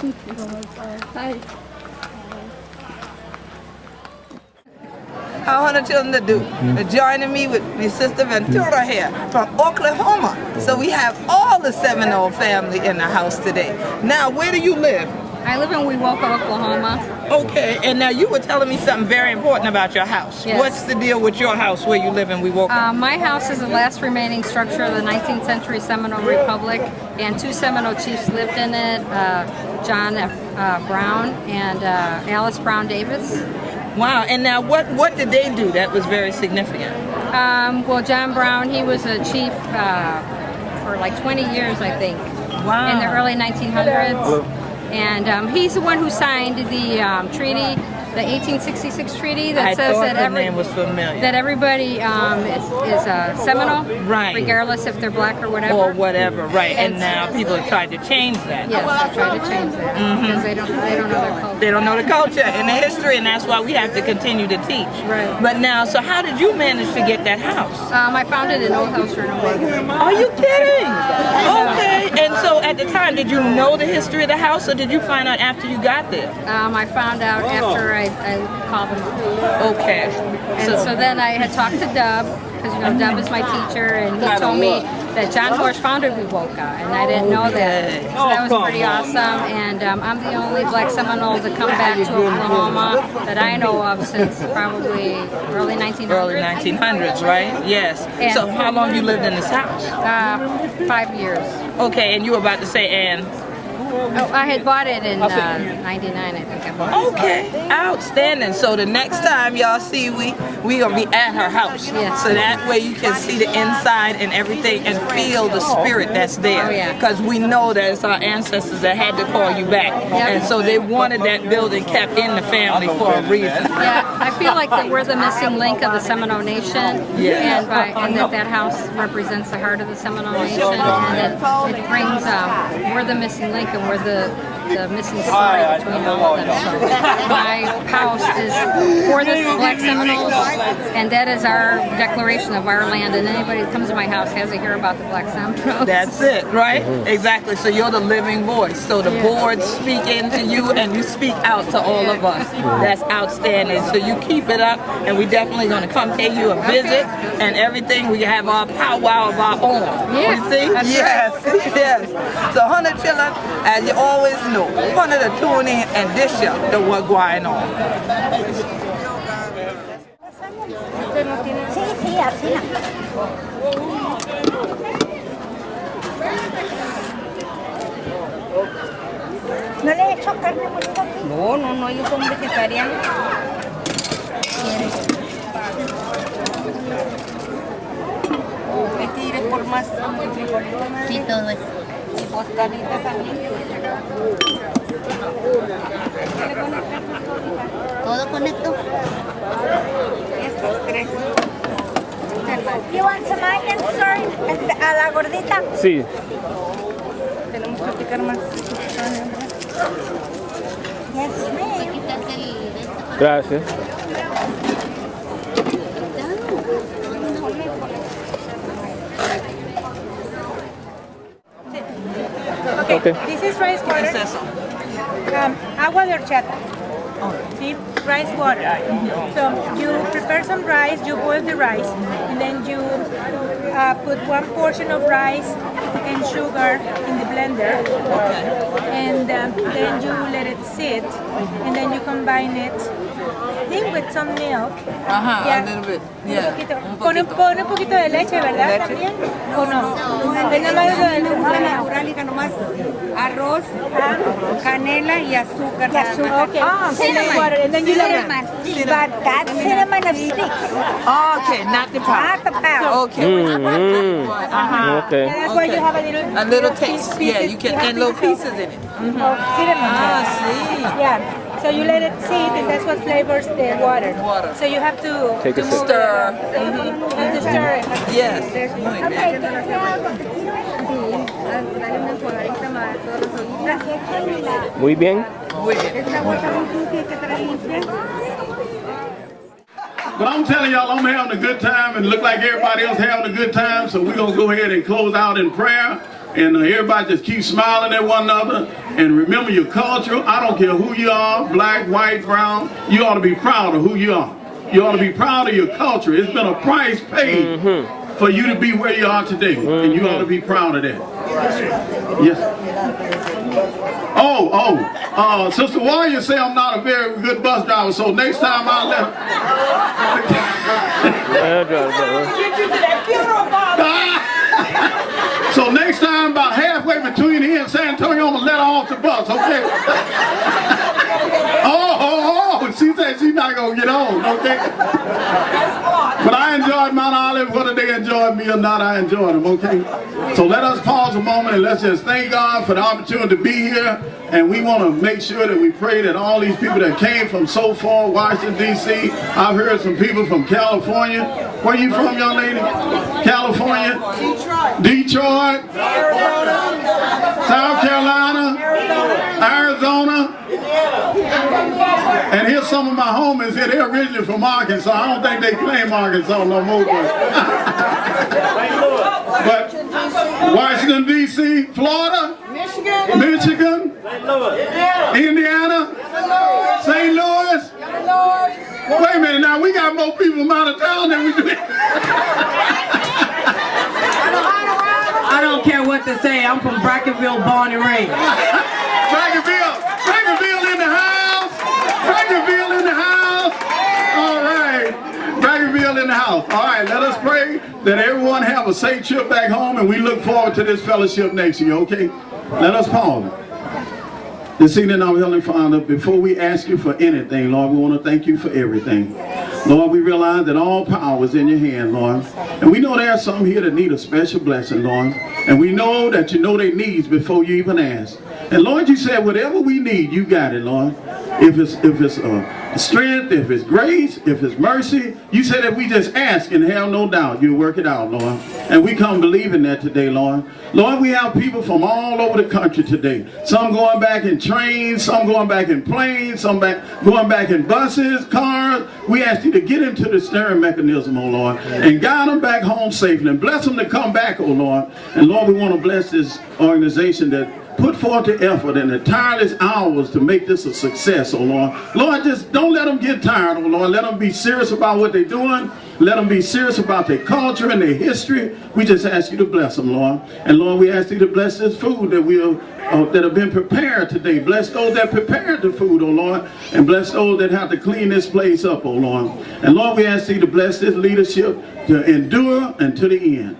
Hi. I want to children to do. Joining me with my sister Ventura here from Oklahoma. So we have all the Seminole family in the house today. Now, where do you live? I live in Wewoka, Oklahoma. Okay, and now you were telling me something very important about your house. Yes. What's the deal with your house where you live in Wewoka? My house is the last remaining structure of the 19th century Seminole Republic, and 2 Seminole chiefs lived in it, John F. Brown and Alice Brown Davis. Wow, and now what did they do that was very significant? Well, John Brown, he was a chief for like 20 years, I think, Wow. in the early 1900s. And he's the one who signed the treaty, the 1866 treaty that says that everybody is Seminole, right, regardless if they're black or whatever. Or whatever, right. And now people have tried to change that. Yes, they're trying to change that because they don't know their culture. They don't know the culture and the history, and that's why we have to continue to teach. Right. But now, so how did you manage to get that house? I found it in Old House Renovation. Are you kidding? Okay. And so at the time, did you know the history of the house, or did you find out after you got there? I found out after I called them up. Okay. And so then I had talked to Dub, because you know Dub is my teacher, and he told me that John Horse founded Wewoka, and I didn't know that. So that was pretty awesome, and I'm the only black Seminole to come back to Oklahoma that I know of since probably early 1900s. Early 1900s, right? Yes. And so how long you lived in this house? 5 years. Okay, and you were about to say, and? Oh, I had bought it in 99, I think I bought it. Okay, outstanding. So the next time y'all see we gonna be at her house. Yes. So that way you can see the inside and everything and feel the spirit that's there. Oh, yeah. Because we know that it's our ancestors that had to call you back. Yep. And so they wanted that building kept in the family for a reason. Yeah, I feel like that we're the missing link of the Seminole Nation, Yeah. and that house represents the heart of the Seminole Nation, and it brings, we're the missing link, and we're the missing story between all of them. So my house is for the Black Seminoles, and that is our declaration of our land, and anybody that comes to my house has to hear about the Black Seminoles. That's it, right? Exactly. So you're the living voice. So the boards speak into you and you speak out to all of us. That's outstanding. So you keep it up, and we're definitely going to come pay you a visit and everything. We have our powwow of our own. Yeah, you see? Yes, yes. So 100 children, as you always know, one of the tune in and dish up the what going on. Sí, así. ¿No le he hecho carne molida aquí? No, ellos son vegetarianos. ¿Me tires por más frijolitos? Sí, todo eso. Y postalita también. ¿Todo con esto? Estos 3. You want some onions, sir? ¿A la gordita? Sí. Tenemos que picar más. Yes, ma'am. Gracias. Okay. This is rice water. Agua de horchata. See, rice water. So you prepare some rice, you boil the rice, and then you put 1 portion of rice and sugar in the blender, and then you let it sit, and then you combine it. I think with some milk. A little bit. Yeah. Pone un poquito de leche, ¿verdad? También. ¿O no? Es nada más lo de nomás arroz, canela y azúcar. Okay. Cinnamon. Water, and then you let it. But that's cinnamon of sticks. Okay, not the powder. Not the powder. Okay. Okay. That's why you have A little taste. Yeah, you can add little pieces in it. Cinnamon. See. Yeah. So you let it sit, and that's what flavors the water. So you have to Take a sip. Stir. to stir it. Yes. Muy bien. But I'm telling y'all, I'm having a good time and look like everybody else having a good time. So we're going to go ahead and close out in prayer. And everybody just keep smiling at one another. And remember your culture. I don't care who you are, black, white, brown. You ought to be proud of who you are. You ought to be proud of your culture. It's been a price paid for you to be where you are today. And you ought to be proud of that. Yes. Sister Warrior say I'm not a very good bus driver, so next time I'll let So next time, about halfway between here and San Antonio, I'm going to let her off the bus, okay? She said she's not going to get on, okay? But I enjoyed Mount Olive, whether they enjoyed me or not, I enjoyed them, okay? So let us pause a moment and let's just thank God for the opportunity to be here. And we want to make sure that we pray that all these people that came from so far, Washington, D.C., I've heard some people from California. Where are you from, young lady? California? Detroit? South Carolina? Arizona? And here's some of my homies here. They're originally from Arkansas. I don't think they claim Arkansas no more. But Washington, D.C., Florida? Michigan? Indiana? St. Louis? Wait a minute now, we got more people from out of town than we do. I don't care what to say. I'm from Bracketville, born and raised. Bracketville in the house. Bracketville in the house. All right. Bracketville in the house. All right, let us pray that everyone have a safe trip back home, and we look forward to this fellowship next year, okay? Let us pause. This evening, our Heavenly Father, before we ask you for anything, Lord, we want to thank you for everything. Lord, we realize that all power is in your hand, Lord. And we know there are some here that need a special blessing, Lord. And we know that you know their needs before you even ask. And Lord, you said whatever we need, you got it, Lord. If it's strength, if it's grace, if it's mercy, you said if we just ask and have no doubt, you'll work it out, Lord. And we come believing that today, Lord. Lord, we have people from all over the country today. Some going back in trains, some going back in planes, some going back in buses, cars. We ask you to get into the steering mechanism, oh Lord, and guide them back home safely and bless them to come back, oh Lord. And Lord, we want to bless this organization that put forth the effort and the tireless hours to make this a success, oh Lord. Lord, just don't let them get tired, oh Lord. Let them be serious about what they're doing. Let them be serious about their culture and their history. We just ask you to bless them, Lord. And Lord, we ask you to bless this food that that have been prepared today. Bless those that prepared the food, oh Lord. And bless those that have to clean this place up, oh Lord. And Lord, we ask you to bless this leadership to endure until the end.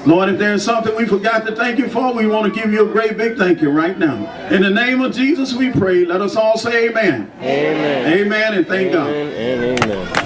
Lord, if there's something we forgot to thank you for, we want to give you a great big thank you right now. In the name of Jesus we pray. Let us all say amen. Amen. Amen and thank God. Amen and amen.